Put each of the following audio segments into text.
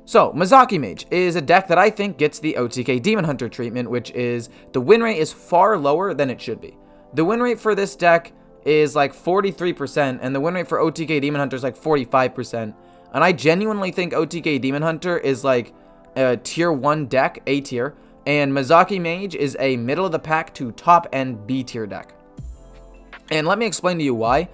So, Mozaki Mage is a deck that I think gets the OTK Demon Hunter treatment, which is the win rate is far lower than it should be. The win rate for this deck is like 43%, and the win rate for OTK Demon Hunter is like 45%. And I genuinely think OTK Demon Hunter is like a tier 1 deck, A tier, and Mozaki Mage is a middle of the pack to top end B tier deck. And let me explain to you why.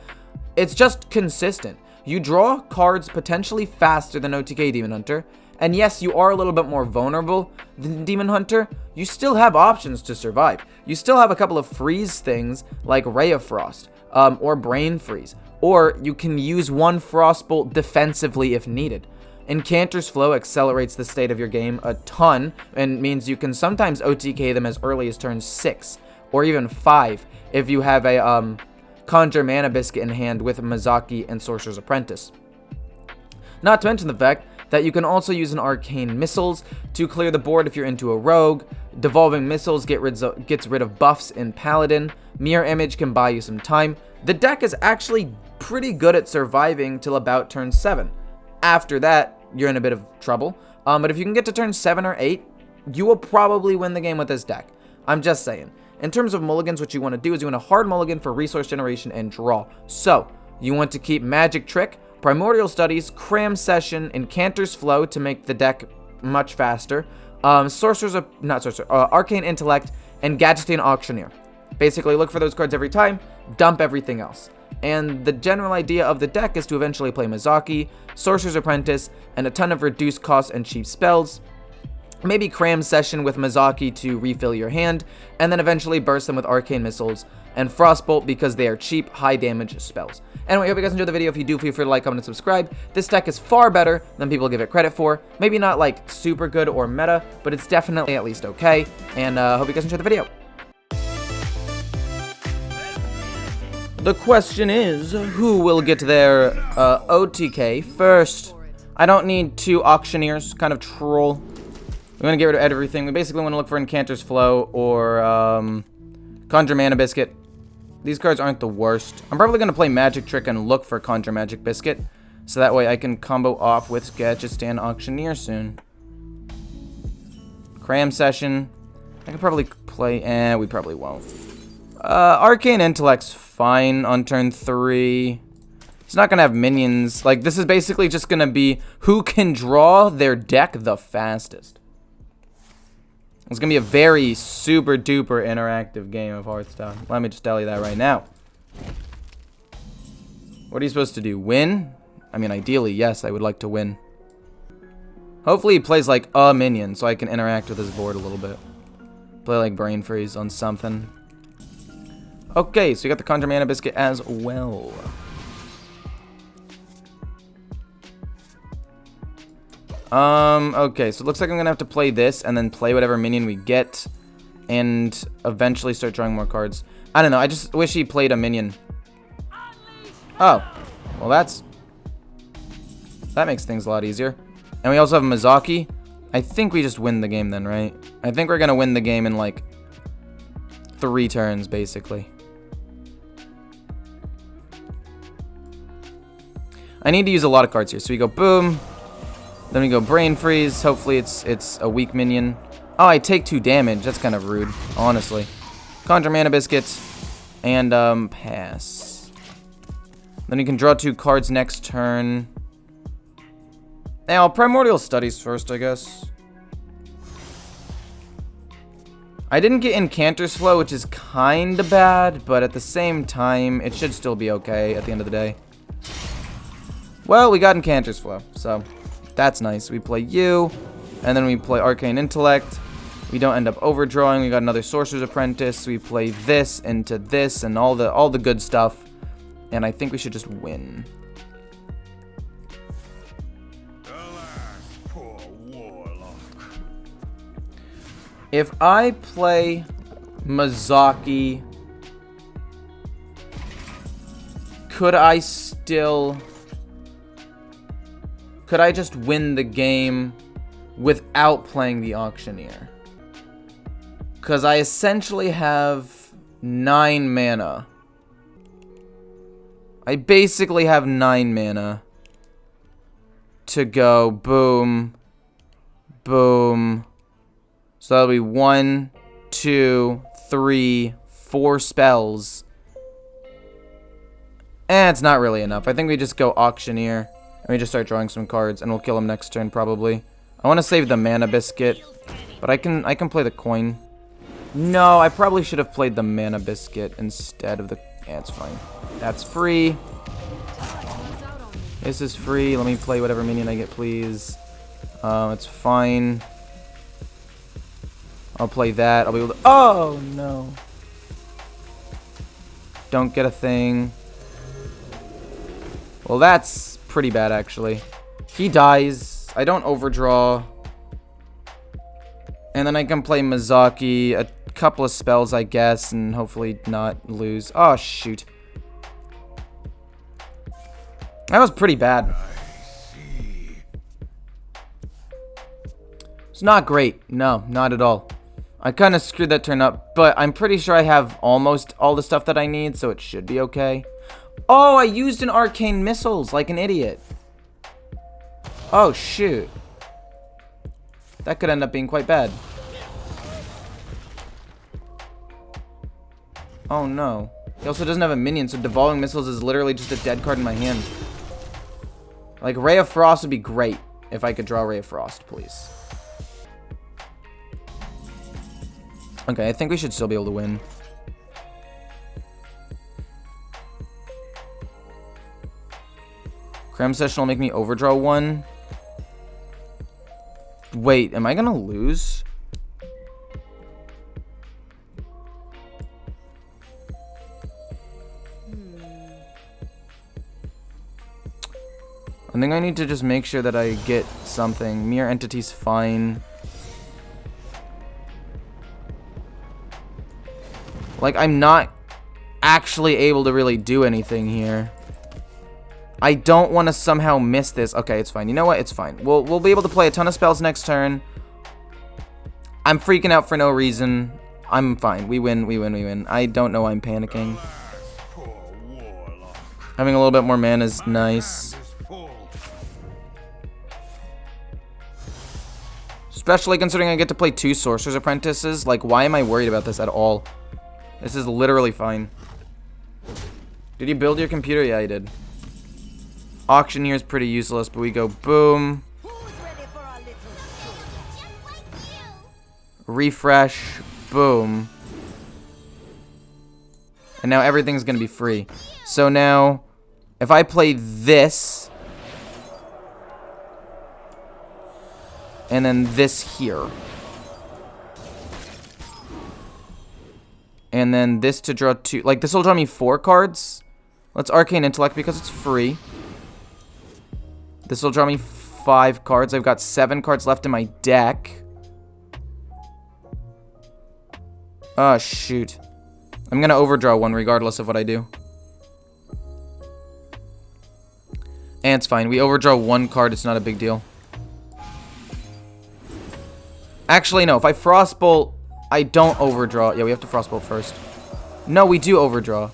It's just consistent. You draw cards potentially faster than OTK Demon Hunter, and yes, you are a little bit more vulnerable than Demon Hunter. You still have options to survive. You still have a couple of freeze things like Ray of Frost, or Brain Freeze, or you can use one Frostbolt defensively if needed. Incanter's Flow accelerates the state of your game a ton, and means you can sometimes OTK them as early as turn 6, or even 5, if you have a Conjure Mana Biscuit in hand with Mozaki and Sorcerer's Apprentice. Not to mention the fact that you can also use an Arcane Missiles to clear the board if you're into a rogue. Devolving Missiles gets rid of buffs in Paladin. Mirror Image can buy you some time. The deck is actually pretty good at surviving till about turn 7. After that, you're in a bit of trouble. But if you can get to turn 7 or 8, you will probably win the game with this deck. I'm just saying. In terms of mulligans, what you want to do is you want a hard mulligan for resource generation and draw. So, you want to keep Magic Trick, Primordial Studies, Cram Session, Incanter's Flow to make the deck much faster, Arcane Intellect, and Gadgeting Auctioneer. Basically, look for those cards every time, dump everything else. And the general idea of the deck is to eventually play Mozaki, Sorcerer's Apprentice, and a ton of reduced costs and cheap spells. Maybe Cram Session with Mozaki to refill your hand, and then eventually burst them with Arcane Missiles and Frostbolt because they are cheap, high damage spells. Anyway, I hope you guys enjoyed the video. If you do, feel free to like, comment, and subscribe. This deck is far better than people give it credit for. Maybe not like super good or meta, but it's definitely at least okay. And hope you guys enjoyed the video. The question is, who will get their OTK first? I don't need 2 Auctioneers, kind of troll. We want to get rid of everything. We basically want to look for Incanter's Flow or Conjure Mana Biscuit. These cards aren't the worst. I'm probably going to play Magic Trick and look for Conjure Magic Biscuit, so that way I can combo off with Gadgeting Auctioneer soon. Cram Session. I could probably play... we probably won't. Arcane Intellect's fine on turn 3. It's not going to have minions. Like, this is basically just going to be who can draw their deck the fastest. It's going to be a very super duper interactive game of Hearthstone. Let me just tell you that right now. What are you supposed to do? Win? I mean, ideally, yes, I would like to win. Hopefully he plays like a minion so I can interact with his board a little bit. Play like Brain Freeze on something. Okay, so we got the Conjure Mana Biscuit as well. Okay, so it looks like I'm gonna have to play this and then play whatever minion we get and eventually start drawing more cards. I don't know, I just wish he played a minion. Oh, well that makes things a lot easier. And we also have Mozaki. I think we just win the game then, right? I think we're gonna win the game in like 3 turns, basically. I need to use a lot of cards here, so we go boom. Then we go Brain Freeze. Hopefully it's a weak minion. Oh, I take 2 damage. That's kind of rude, honestly. Conjure Mana Biscuits. And, pass. Then you can draw 2 cards next turn. Now, Primordial Studies first, I guess. I didn't get Incanter's Flow, which is kind of bad, but at the same time, it should still be okay at the end of the day. Well, we got Incanter's Flow, so... that's nice. We play you, and then we play Arcane Intellect. We don't end up overdrawing. We got another Sorcerer's Apprentice. We play this into this and all the good stuff. And I think we should just win. Alas, poor warlock. If I play Mozaki, could I still... could I just win the game without playing the Auctioneer? Because I essentially have 9 mana. I basically have 9 mana to go boom, Boom. So that'll be 1, 2, 3, 4 spells. It's not really enough. I think we just go Auctioneer. And we just start drawing some cards. And we'll kill him next turn, probably. I want to save the Mana Biscuit. But I can play the coin. No, I probably should have played the Mana Biscuit instead of the... Yeah, it's fine. That's free. This is free. Let me play whatever minion I get, please. It's fine. I'll play that. I'll be able to... Oh, no. Don't get a thing. Well, that's pretty bad, actually. He dies. I don't overdraw. And then I can play Mozaki, a couple of spells, I guess, and hopefully not lose. Oh, shoot. That was pretty bad. It's not great. No, not at all. I kind of screwed that turn up, but I'm pretty sure I have almost all the stuff that I need, so it should be okay. Oh, I used an Arcane Missiles like an idiot. Oh, shoot. That could end up being quite bad. Oh, no. He also doesn't have a minion, so Devolving Missiles is literally just a dead card in my hand. Like, Ray of Frost would be great if I could draw Ray of Frost, please. Okay, I think we should still be able to win. Cram Session will make me overdraw 1. Wait, am I gonna lose? I think I need to just make sure that I get something. Mere Entity's fine. Like, I'm not actually able to really do anything here. I don't want to somehow miss this. Okay, it's fine. You know what? It's fine. We'll be able to play a ton of spells next turn. I'm freaking out for no reason. I'm fine. We win, we win, we win. I don't know why I'm panicking. Having a little bit more mana is nice. Especially considering I get to play 2 Sorcerer's Apprentices. Like, why am I worried about this at all? This is literally fine. Did you build your computer? Yeah, I did. Auctioneer is pretty useless, but we go boom. Refresh. Boom. And now everything's going to be free. So now, if I play this, and then this here, and then this to draw 2, like this will draw me 4 cards. Let's Arcane Intellect because it's free. This will draw me 5 cards. I've got 7 cards left in my deck. Oh, shoot. I'm going to overdraw 1 regardless of what I do. And it's fine. We overdraw 1 card. It's not a big deal. Actually, no. If I Frostbolt, I don't overdraw. Yeah, we have to Frostbolt first. No, we do overdraw.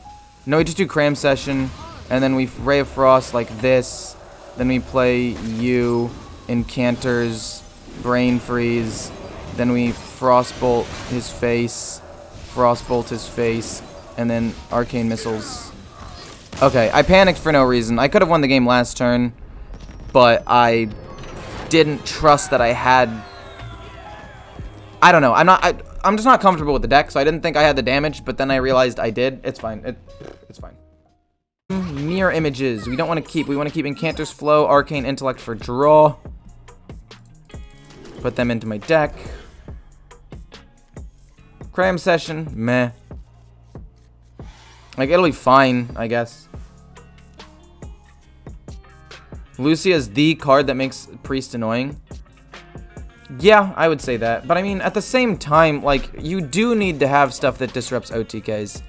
No, we just do Cram Session. And then we Ray of Frost like this. Then we play you, Incanters, Brain Freeze. Then we Frostbolt his face, Frostbolt his face, and then Arcane Missiles. Okay, I panicked for no reason. I could have won the game last turn, but I didn't trust that I had... I don't know. I'm just not comfortable with the deck, so I didn't think I had the damage, but then I realized I did. It's fine. It's fine. Mirror Images. We don't want to keep. We want to keep Incanter's Flow, Arcane Intellect for draw. Put them into my deck. Cram Session. Meh. Like, it'll be fine, I guess. Lucia is the card that makes Priest annoying. Yeah, I would say that. But I mean, at the same time, like, you do need to have stuff that disrupts OTKs.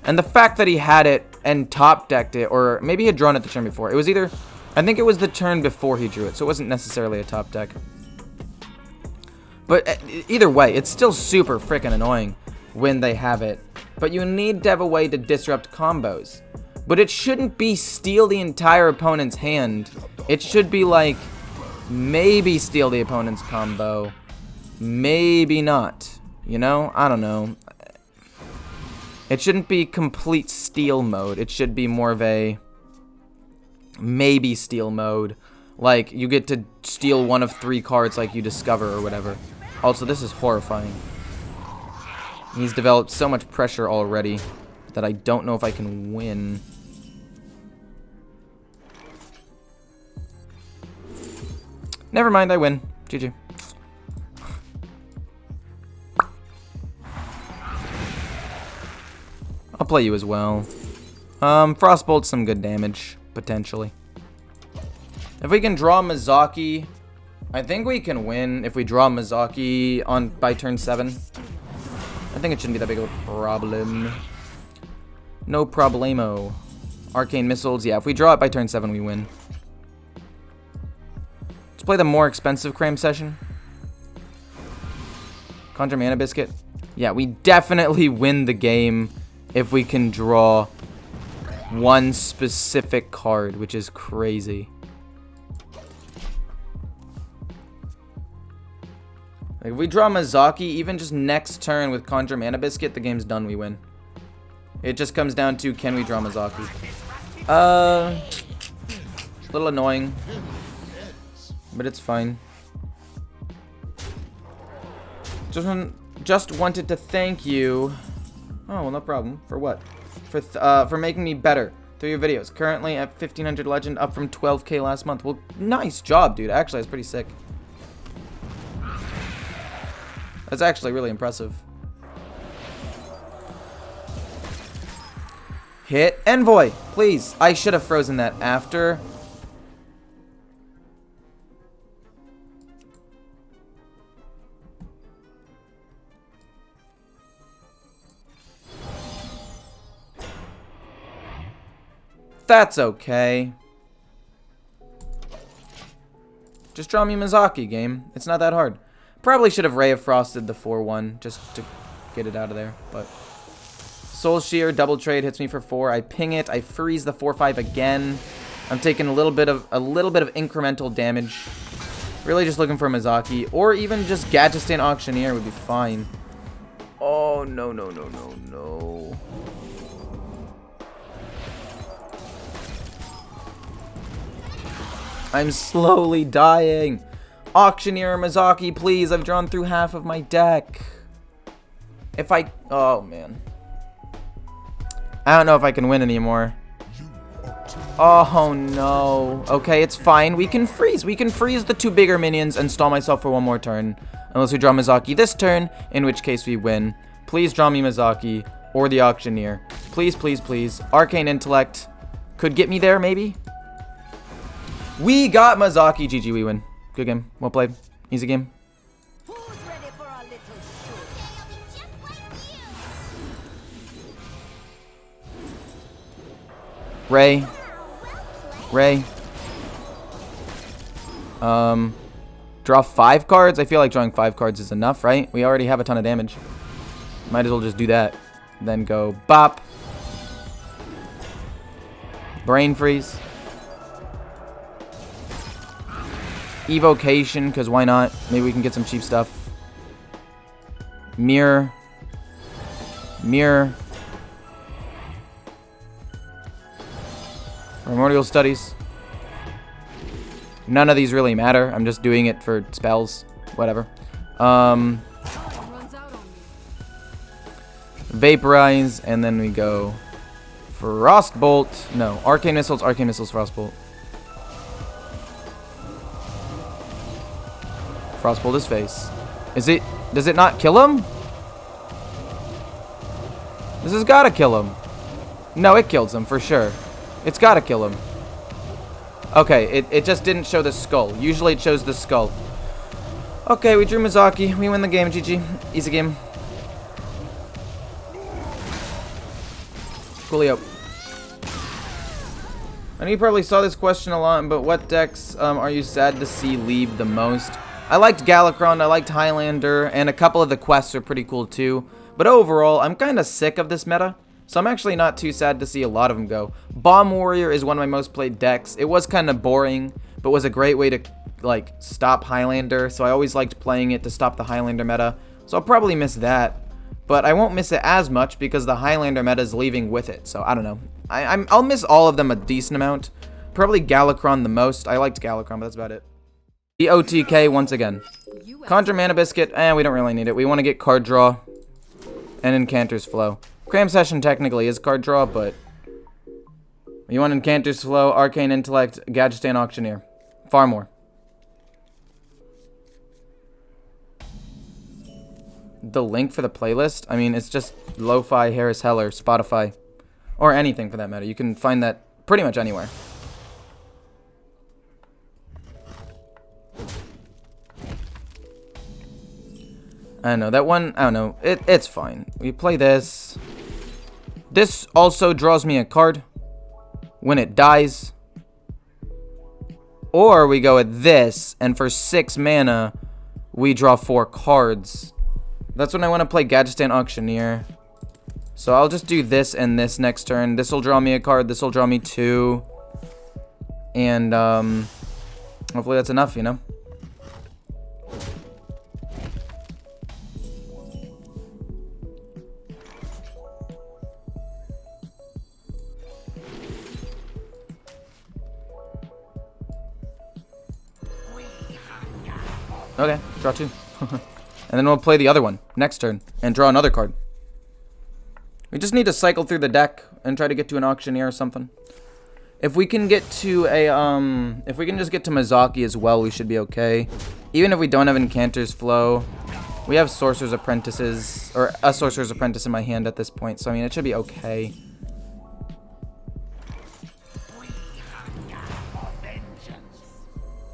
And the fact that he had it and top decked it, or maybe he had drawn it the turn before. It was either, I think it was the turn before he drew it, so it wasn't necessarily a top deck. But either way, it's still super freaking annoying when they have it. But you need to have a way to disrupt combos. But it shouldn't be steal the entire opponent's hand. It should be like, Maybe steal the opponent's combo. Maybe not. You know? I don't know. It shouldn't be complete steal mode. It should be more of a maybe steal mode. Like, you get to steal one of 3 cards like you discover or whatever. Also, this is horrifying. He's developed so much pressure already that I don't know if I can win. Never mind, I win. GG. I'll play you as well. Frostbolt's some good damage, potentially. If we can draw Mozaki, I think we can win if we draw Mozaki by turn 7. I think it shouldn't be that big of a problem. No problemo. Arcane Missiles, yeah, if we draw it by turn 7, we win. Let's play the more expensive Cram Session. Conjure Mana Biscuit. Yeah, we definitely win the game if we can draw one specific card, which is crazy. Like, if we draw Mozaki, even just next turn with Conjure Mana Biscuit, the game's done, we win. It just comes down to, can we draw Mozaki? A little annoying, but it's fine. Just wanted to thank you. Oh, well, no problem. For what? For making me better through your videos. Currently at 1500 legend, up from 12k last month. Well, nice job, dude. Actually, that's pretty sick. That's actually really impressive. Hit Envoy, please. I should have frozen that after. That's okay. Just draw me Mozaki, game. It's not that hard. Probably should have Ray of Frosted the 4-1 just to get it out of there, but Soul Shear double trade hits me for 4. I ping it. I freeze the 4/5 again. I'm taking a little bit of incremental damage. Really just looking for Mozaki, or even just Gadgetzan Auctioneer would be fine. Oh no no no no no. I'm slowly dying. Auctioneer, Mozaki, please. I've drawn through half of my deck. Oh, man. I don't know if I can win anymore. Oh, no. Okay, it's fine. We can freeze. We can freeze the 2 bigger minions and stall myself for 1 more turn. Unless we draw Mozaki this turn, in which case we win. Please draw me Mozaki or the Auctioneer. Please, please, please. Arcane Intellect could get me there, maybe? We got Mozaki. GG, we win. Good game. Well played. Easy game. Who's ready for a little show? Ray. Draw 5 cards. I feel like drawing 5 cards is enough, right? We already have a ton of damage. Might as well just do that. Then go bop. Brain Freeze. Evocation, because why not? Maybe we can get some cheap stuff. Mirror. Primordial Studies. None of these really matter. I'm just doing it for spells. Whatever. Vaporize, and then we go Frostbolt. No, Arcane Missiles, Frostbolt. Frostbolt his face. Does it not kill him? This has gotta kill him. No, it kills him for sure. It's gotta kill him. Okay, it just didn't show the skull. Usually it shows the skull. Okay, we drew Mozaki. We win the game, GG. Easy game. Coolio. I know you probably saw this question a lot, but what decks are you sad to see leave the most? I liked Galakron, I liked Highlander, and a couple of the quests are pretty cool too. But overall, I'm kind of sick of this meta, so I'm actually not too sad to see a lot of them go. Bomb Warrior is one of my most played decks. It was kind of boring, but was a great way to like stop Highlander, so I always liked playing it to stop the Highlander meta. So I'll probably miss that, but I won't miss it as much because the Highlander meta is leaving with it. So I don't know. I'll miss all of them a decent amount. Probably Galakron the most. I liked Galakron, but that's about it. The OTK once again. Conjure Mana Biscuit, we don't really need it. We want to get card draw and Incanter's Flow. Cram Session technically is card draw, but you want Incanter's Flow, Arcane Intellect, Gadgetzan Auctioneer. Far more. The link for the playlist, I mean, it's just Lo-Fi, Harris Heller, Spotify, or anything for that matter. You can find that pretty much anywhere. I don't know, that one, I don't know, it's fine. We play this. This also draws me a card when it dies. Or we go with this, and for 6 mana, we draw 4 cards. That's when I want to play Gadgetzan Auctioneer. So I'll just do this and this next turn. This will draw me a card, this will draw me 2. And, hopefully that's enough, you know? Okay, draw 2. And then we'll play the other one next turn and draw another card. We just need to cycle through the deck and try to get to an Auctioneer or something. If we can get to a, if we can just get to Mozaki as well, we should be okay. Even if we don't have Incanter's Flow, we have Sorcerer's Apprentices, or a Sorcerer's Apprentice in my hand at this point, so I mean, it should be okay.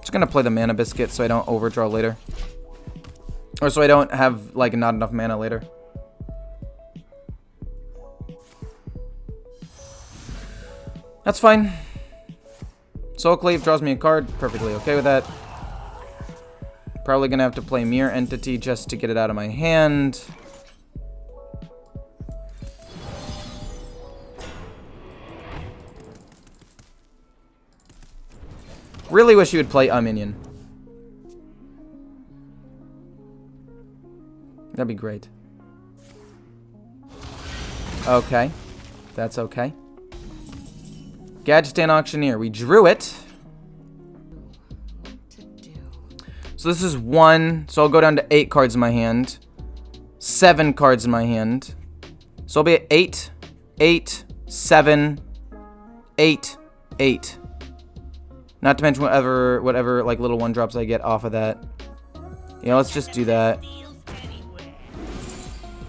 Just gonna play the Mana Biscuit so I don't overdraw later. Or so I don't have, like, not enough mana later. That's fine. Soul Cleave draws me a card. Perfectly okay with that. Probably gonna have to play Mirror Entity just to get it out of my hand. Really wish you would play a minion. That'd be great. Okay. That's okay. Gadgetzan Auctioneer. We drew it. So this is 1. So I'll go down to 8 cards in my hand. 7 cards in my hand. So I'll be at 8, 8, 7, 8, 8. Not to mention whatever like little 1-drops I get off of that. Yeah, let's just do that.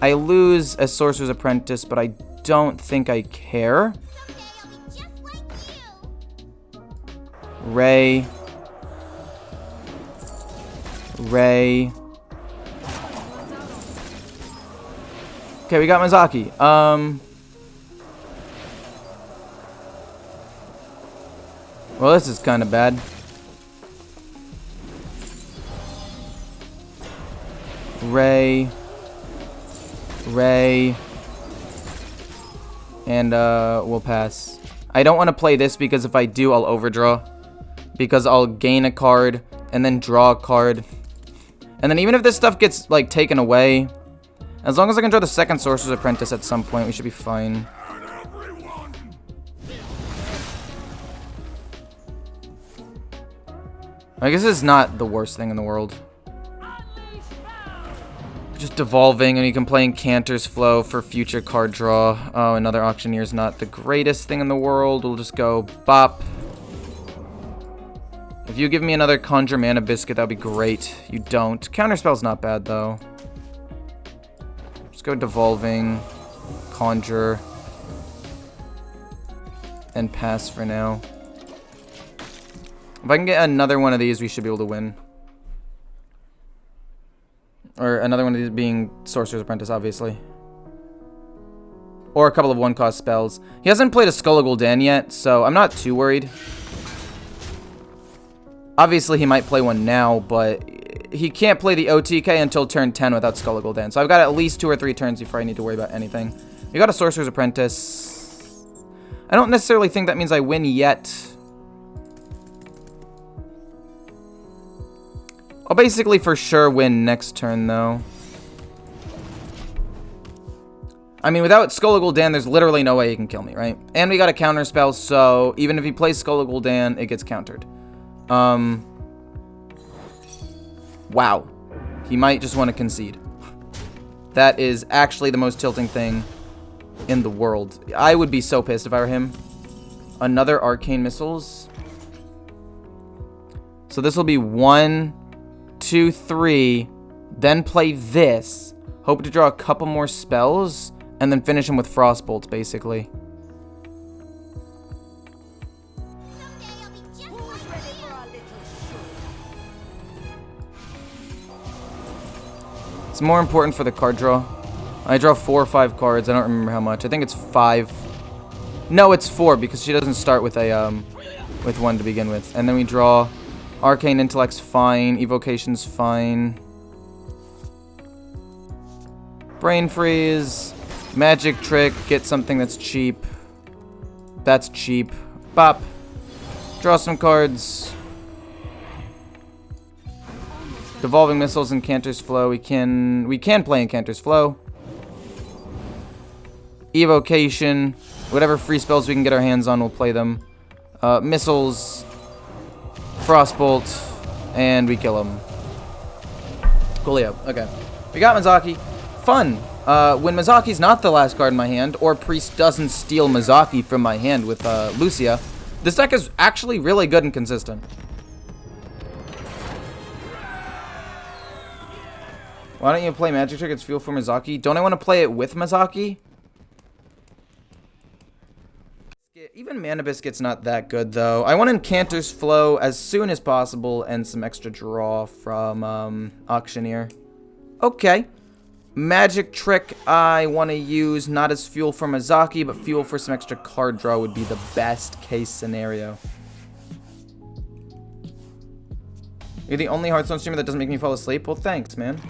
I lose a Sorcerer's Apprentice, but I don't think I care. Ray. Ray. Okay, we got Mozaki. Well, this is kind of bad. Ray. Ray. And, we'll pass. I don't want to play this because if I do, I'll overdraw. Because I'll gain a card and then draw a card. And then even if this stuff gets, like, taken away, as long as I can draw the second Sorcerer's Apprentice at some point, we should be fine. I guess it's not the worst thing in the world. Just devolving, and you can play Incanter's Flow for future card draw. Oh, another Auctioneer's not the greatest thing in the world. We'll just go bop. If you give me another Conjure Mana Biscuit, that would be great. You don't. Counterspell's not bad, though. Just go devolving, Conjure, and pass for now. If I can get another one of these, we should be able to win. Or another one of these being Sorcerer's Apprentice, obviously. Or a couple of 1-cost spells. He hasn't played a Skull of Gul'dan yet, so I'm not too worried. Obviously, he might play one now, but he can't play the OTK until turn 10 without Skull of Gul'dan. So I've got at least 2 or 3 turns before I need to worry about anything. We got a Sorcerer's Apprentice. I don't necessarily think that means I win yet. I'll basically for sure win next turn, though. I mean, without Skull Gul'dan, there's literally no way he can kill me, right? And we got a counter spell, so even if he plays Skull Gul'dan, it gets countered. Wow. He might just want to concede. That is actually the most tilting thing in the world. I would be so pissed if I were him. Another Arcane Missiles. So this will be 1, 2, 3. Then play this. Hope to draw a couple more spells. And then finish him with Frostbolts, basically. It's more important for the card draw. I draw 4 or 5 cards. I don't remember how much. I think it's 5. No, it's 4 because she doesn't start with a with 1 to begin with. And then we draw Arcane Intellect's fine. Evocation's fine. Brain Freeze. Magic Trick. Get something that's cheap. That's cheap. Bop. Draw some cards. Devolving Missiles and Cantor's Flow. We can play in Cantor's Flow. Evocation. Whatever free spells we can get our hands on, we'll play them. Missiles. Frostbolt. And we kill him. Coolio. Okay. We got Mozaki. Fun. When Mozaki's not the last card in my hand, or Priest doesn't steal Mozaki from my hand with Lucia, this deck is actually really good and consistent. Why don't you play Magic Trick? It's fuel for Mozaki. Don't I want to play it with Mozaki? Even Mana Biscuit's not that good, though. I want Incanter's Flow as soon as possible and some extra draw from Auctioneer. Okay. Magic Trick I want to use not as fuel for Mozaki, but fuel for some extra card draw would be the best case scenario. You're the only Hearthstone streamer that doesn't make me fall asleep? Well, thanks, man.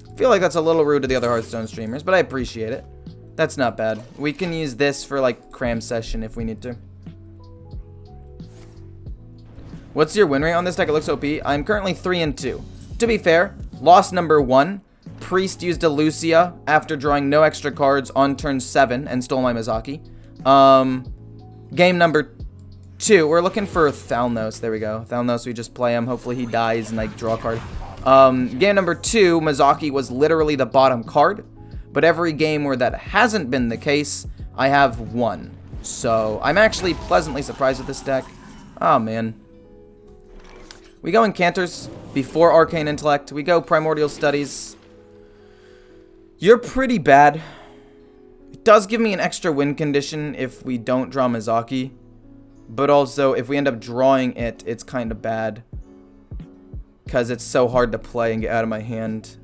I feel like that's a little rude to the other Hearthstone streamers, but I appreciate it. That's not bad. We can use this for, like, cram session if we need to. What's your win rate on this deck? It looks OP. I'm currently 3-2. To be fair, loss number 1. Priest used a Lucia after drawing no extra cards on turn 7 and stole my Mozaki. Game number 2. We're looking for Thalnos. There we go. Thalnos, we just play him. Hopefully he dies and, like, draw a card. Game number 2, Mozaki was literally the bottom card. But every game where that hasn't been the case, I have won. So I'm actually pleasantly surprised with this deck. Oh, man. We go Incanters before Arcane Intellect. We go Primordial Studies. You're pretty bad. It does give me an extra win condition if we don't draw Mozaki. But also, if we end up drawing it, it's kind of bad. Because it's so hard to play and get out of my hand.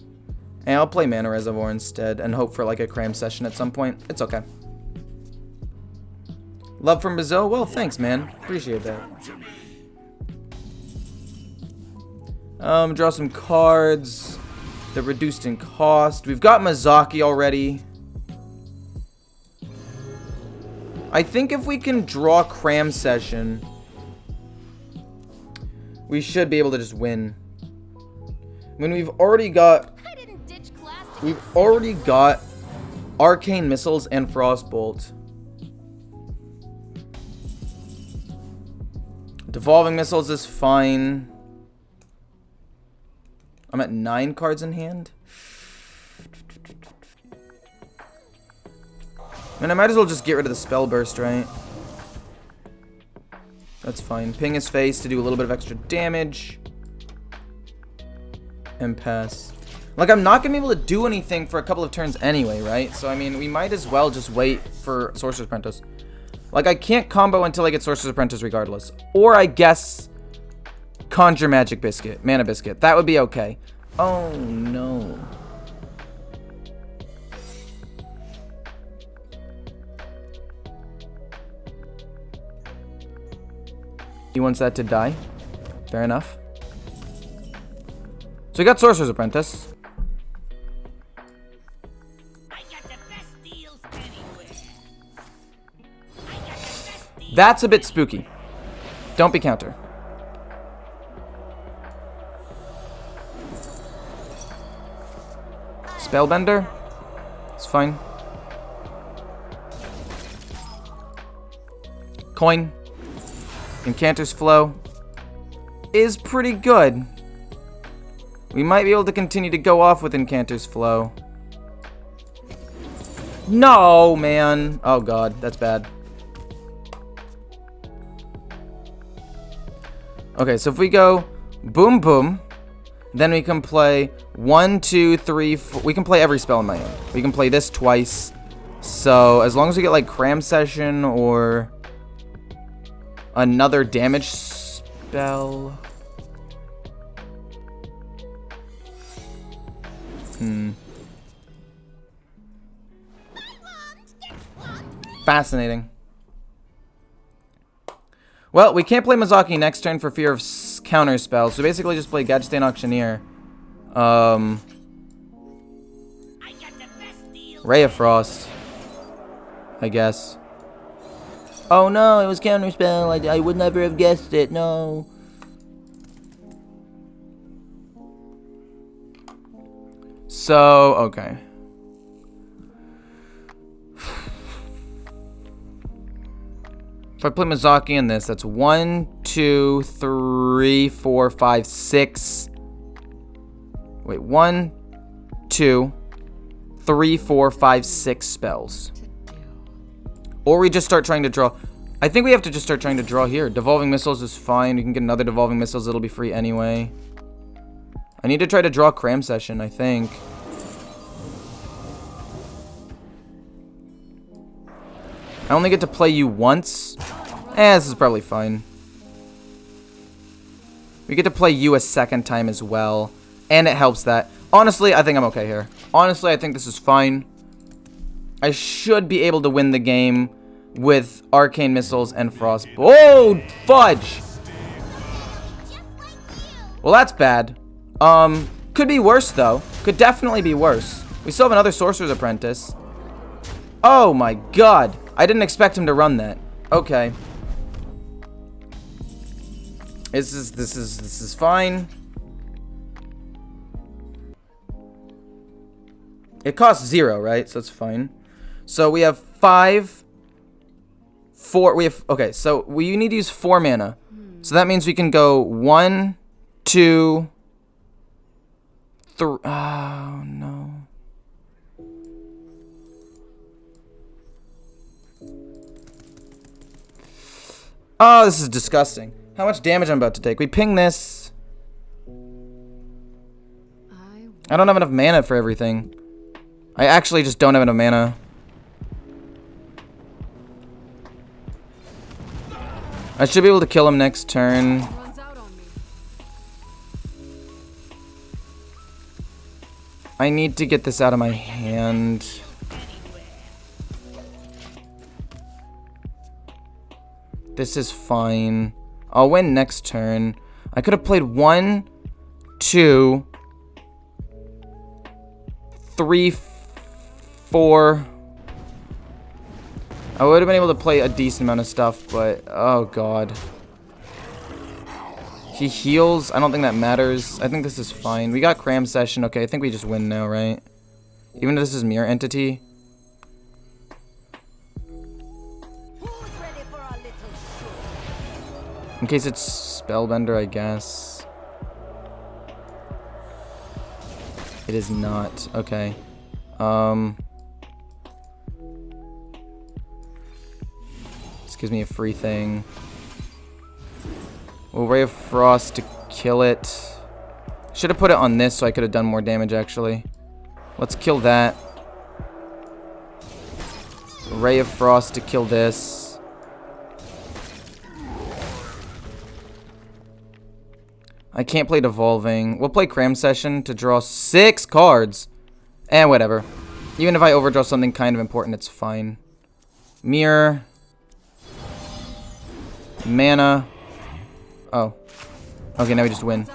And I'll play Mana Reservoir instead and hope for like a cram session at some point. It's okay. Love from Brazil? Well, thanks, man. Appreciate that. Draw some cards. They're reduced in cost. We've got Mozaki already. I think if we can draw cram session, we should be able to just win. I mean, we've already got Arcane Missiles and Frostbolt. Devolving Missiles is fine. I'm at 9 cards in hand. I mean, I might as well just get rid of the Spell Burst, right? That's fine. Ping his face to do a little bit of extra damage. And pass. Like, I'm not going to be able to do anything for a couple of turns anyway, right? So, I mean, we might as well just wait for Sorcerer's Apprentice. Like, I can't combo until I get Sorcerer's Apprentice regardless. Or, I guess, Conjure Magic Biscuit. Mana Biscuit. That would be okay. Oh, no. He wants that to die. Fair enough. So we got Sorcerer's Apprentice. That's a bit spooky. Don't be counter. Spellbender. It's fine. Coin. Incanter's Flow is pretty good. We might be able to continue to go off with Incanter's Flow. No, man. Oh, God. That's bad. Okay, so if we go boom, boom, then we can play 1, 2, 3, 4. We can play every spell in my hand. We can play this twice. So as long as we get like Cram Session or another damage spell. Fascinating. Well, we can't play Mozaki next turn for fear of counter spells. So basically just play Gadgetzan Auctioneer. Ray of Frost, I guess. Oh no, it was counter spell. I would never have guessed it. No. So, okay. If I play Mozaki in this, that's 1, 2, 3, 4, 5, 6. Wait, 1, 2, 3, 4, 5, 6 spells. Or we just start trying to draw. I think we have to just start trying to draw here. Devolving Missiles is fine. You can get another Devolving Missiles. It'll be free anyway. I need to try to draw Cram Session, I think. I only get to play you once. This is probably fine. We get to play you a second time as well. And it helps that. Honestly, I think I'm okay here. Honestly, I think this is fine. I should be able to win the game with Arcane Missiles and Frost. Oh, fudge! Well, that's bad. Could be worse, though. Could definitely be worse. We still have another Sorcerer's Apprentice. Oh, my God. I didn't expect him to run that. Okay. This is fine. It costs 0, right? So it's fine. So we have 5, 4. We have okay. So we need to use 4 mana. So that means we can go 1, 2, 3. Oh no. Oh, this is disgusting. How much damage I'm about to take. We ping this. I don't have enough mana for everything. I actually just don't have enough mana. I should be able to kill him next turn. I need to get this out of my hand. This is fine. I'll win next turn. I could have played 1, 2, 3, 4. I would have been able to play a decent amount of stuff, but oh god. He heals. I don't think that matters. I think this is fine. We got Cram Session. Okay, I think we just win now, right? Even if this is Mirror Entity. In case it's Spellbender, I guess. It is not. Okay. This gives me a free thing. Well, Ray of Frost to kill it. Should have put it on this so I could have done more damage, actually. Let's kill that. Ray of Frost to kill this. I can't play Devolving. We'll play Cram Session to draw 6 cards. And whatever. Even if I overdraw something kind of important, it's fine. Mirror. Mana. Oh. Okay, now we just win.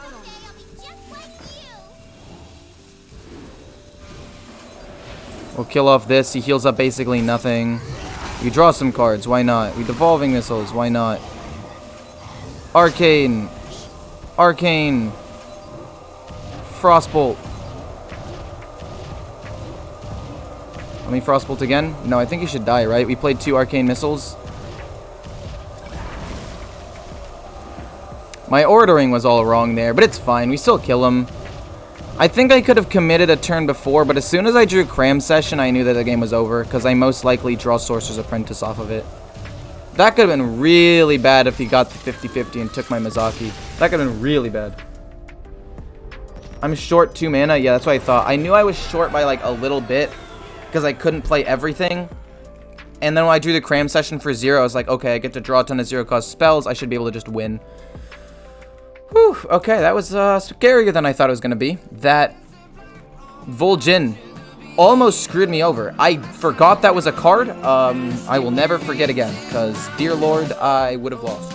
We'll kill off this. He heals up basically nothing. We draw some cards. Why not? We Devolving Missiles. Why not? Arcane. Arcane. Frostbolt. Let me Frostbolt again. No, I think he should die, right? We played 2 Arcane Missiles. My ordering was all wrong there, but it's fine. We still kill him. I think I could have committed a turn before, but as soon as I drew Cram Session, I knew that the game was over, because I most likely draw Sorcerer's Apprentice off of it. That could have been really bad if he got the 50-50 and took my Mozaki. That could have been really bad. I'm short 2 mana? Yeah, that's what I thought. I knew I was short by like a little bit, because I couldn't play everything. And then when I drew the Cram Session for 0, I was like, okay, I get to draw a ton of 0-cost spells. I should be able to just win. Whew, okay, that was scarier than I thought it was going to be. That Vol'jin almost screwed me over. I forgot that was a card. I will never forget again, because, dear Lord, I would have lost.